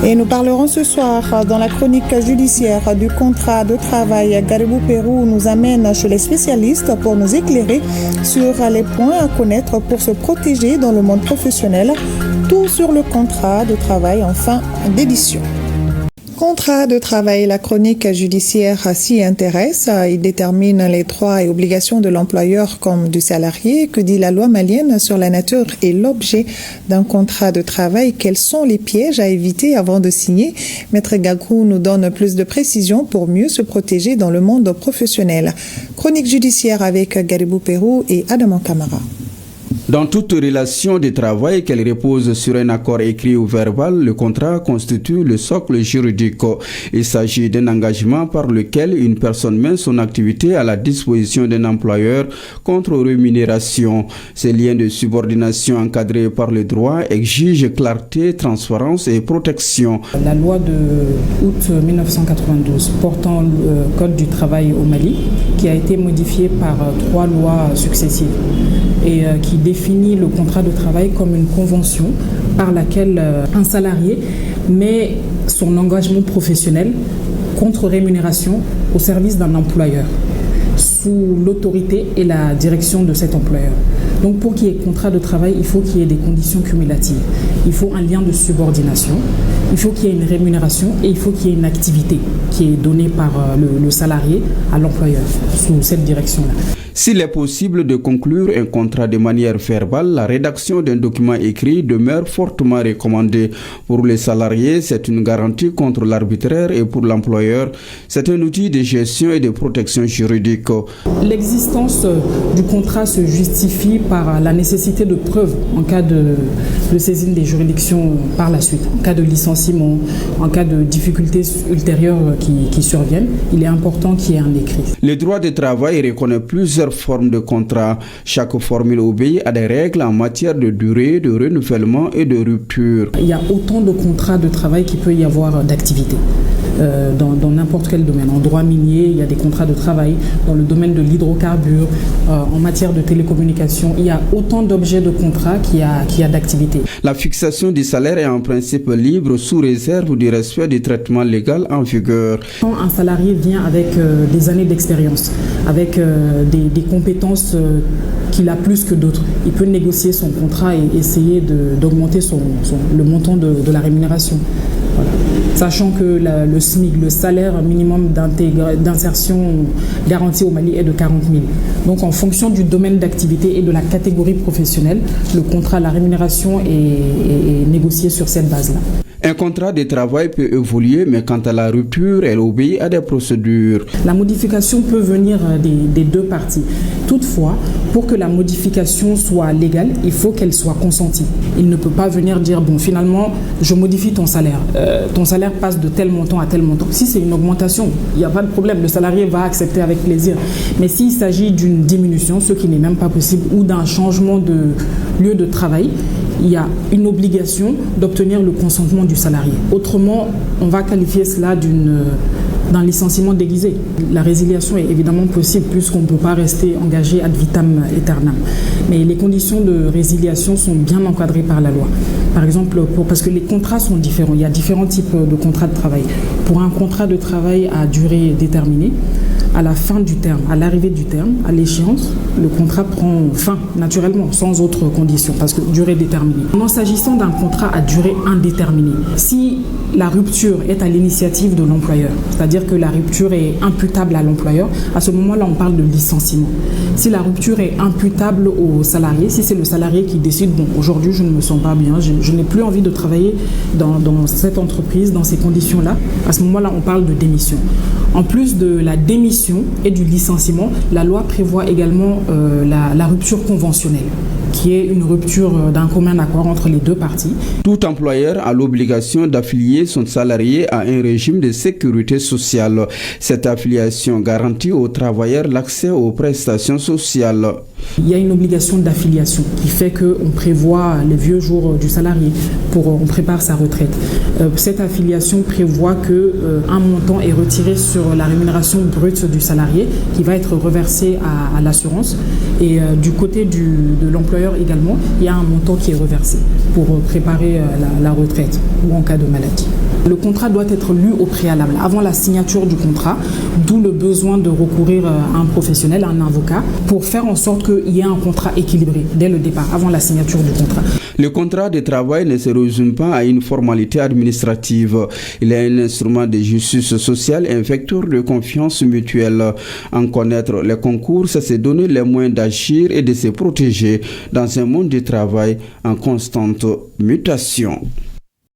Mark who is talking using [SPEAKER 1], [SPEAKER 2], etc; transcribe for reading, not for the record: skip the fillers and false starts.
[SPEAKER 1] Et nous parlerons ce soir dans la chronique judiciaire du contrat de travail. Garibou Pérou nous amène chez les spécialistes pour nous éclairer sur les points à connaître pour se protéger dans le monde professionnel. Tout sur le contrat de travail en fin d'édition. Contrat de travail, la chronique judiciaire s'y intéresse. Il détermine les droits et obligations de l'employeur comme du salarié. Que dit la loi malienne sur la nature et l'objet d'un contrat de travail? Quels sont les pièges à éviter avant de signer? Maître Gagrou nous donne plus de précisions pour mieux se protéger dans le monde professionnel. Chronique judiciaire avec Garibou Pérou et Adama Camara.
[SPEAKER 2] Dans toute relation de travail, qu'elle repose sur un accord écrit ou verbal, le contrat constitue le socle juridique. Il s'agit d'un engagement par lequel une personne met son activité à la disposition d'un employeur contre rémunération. Ces liens de subordination encadrés par le droit exigent clarté, transparence et protection.
[SPEAKER 3] La loi de août 1992 portant le Code du travail au Mali, qui a été modifiée par 3 lois successives et qui définit le contrat de travail comme une convention par laquelle un salarié met son engagement professionnel contre rémunération au service d'un employeur sous l'autorité et la direction de cet employeur. Donc pour qu'il y ait contrat de travail, il faut qu'il y ait des conditions cumulatives. Il faut un lien de subordination, il faut qu'il y ait une rémunération et il faut qu'il y ait une activité qui est donnée par le salarié à l'employeur sous cette direction-là.
[SPEAKER 2] S'il est possible de conclure un contrat de manière verbale, la rédaction d'un document écrit demeure fortement recommandée. Pour les salariés, c'est une garantie contre l'arbitraire et pour l'employeur, c'est un outil de gestion et de protection juridique.
[SPEAKER 3] L'existence du contrat se justifie par la nécessité de preuve en cas de saisine des juridictions par la suite, en cas de licenciement, en cas de difficultés ultérieures qui surviennent. Il est important qu'il y ait un écrit.
[SPEAKER 2] Le droit du travail reconnaît plusieurs formes de contrat. Chaque formule obéit à des règles en matière de durée, de renouvellement et de rupture.
[SPEAKER 3] Il y a autant de contrats de travail qu'il peut y avoir d'activité. Dans n'importe quel domaine. En droit minier, il y a des contrats de travail. Dans le domaine de l'hydrocarbure, en matière de télécommunication, il y a autant d'objets de contrat qu'il y a d'activité.
[SPEAKER 2] La fixation du salaire est en principe libre sous réserve du respect du traitement légal en vigueur.
[SPEAKER 3] Quand un salarié vient avec des années d'expérience, avec des compétences qu'il a plus que d'autres, il peut négocier son contrat et essayer d'augmenter le montant de la rémunération. Voilà. Sachant que le SMIC, le salaire minimum d'insertion garanti au Mali est de 40 000. Donc en fonction du domaine d'activité et de la catégorie professionnelle, le contrat, la rémunération est négociée sur cette base-là.
[SPEAKER 2] Un contrat de travail peut évoluer, mais quant à la rupture, elle obéit à des procédures.
[SPEAKER 3] La modification peut venir des deux parties. Toutefois, pour que la modification soit légale, il faut qu'elle soit consentie. Il ne peut pas venir dire, bon, finalement, je modifie ton salaire. Ton salaire passe de tel montant à tel montant. Si c'est une augmentation, il n'y a pas de problème. Le salarié va accepter avec plaisir. Mais s'il s'agit d'une diminution, ce qui n'est même pas possible, ou d'un changement de lieu de travail, il y a une obligation d'obtenir le consentement du salarié. Autrement, on va qualifier cela d'un licenciement déguisé. La résiliation est évidemment possible puisqu'on ne peut pas rester engagé ad vitam aeternam. Mais les conditions de résiliation sont bien encadrées par la loi. Par exemple, parce que les contrats sont différents. Il y a différents types de contrats de travail. Pour un contrat de travail à durée déterminée, à la fin du terme, à l'arrivée du terme, à l'échéance, le contrat prend fin naturellement, sans autre condition, parce que durée déterminée. En s'agissant d'un contrat à durée indéterminée, si la rupture est à l'initiative de l'employeur, c'est-à-dire que la rupture est imputable à l'employeur, à ce moment-là, on parle de licenciement. Si la rupture est imputable au salarié, si c'est le salarié qui décide, bon, aujourd'hui, je ne me sens pas bien, je n'ai plus envie de travailler dans cette entreprise, dans ces conditions-là, à ce moment-là, on parle de démission. En plus de la démission et du licenciement, la loi prévoit également la rupture conventionnelle, qui est une rupture d'un commun accord entre les deux parties.
[SPEAKER 2] Tout employeur a l'obligation d'affilier son salarié à un régime de sécurité sociale. Cette affiliation garantit aux travailleurs l'accès aux prestations sociales.
[SPEAKER 3] Il y a une obligation d'affiliation qui fait qu'on prévoit les vieux jours du salarié, on prépare sa retraite. Cette affiliation prévoit qu'un montant est retiré sur la rémunération brute du salarié qui va être reversé à l'assurance. Et du côté de l'employeur également, il y a un montant qui est reversé pour préparer la retraite ou en cas de maladie. Le contrat doit être lu au préalable, avant la signature du contrat, d'où le besoin de recourir à un professionnel, à un avocat, pour faire en sorte qu'il y ait un contrat équilibré dès le départ, avant la signature du contrat.
[SPEAKER 2] Le contrat de travail ne se résume pas à une formalité administrative. Il est un instrument de justice sociale, un vecteur de confiance mutuelle. En connaître les concours, c'est se donner les moyens d'agir et de se protéger dans un monde du travail en constante mutation.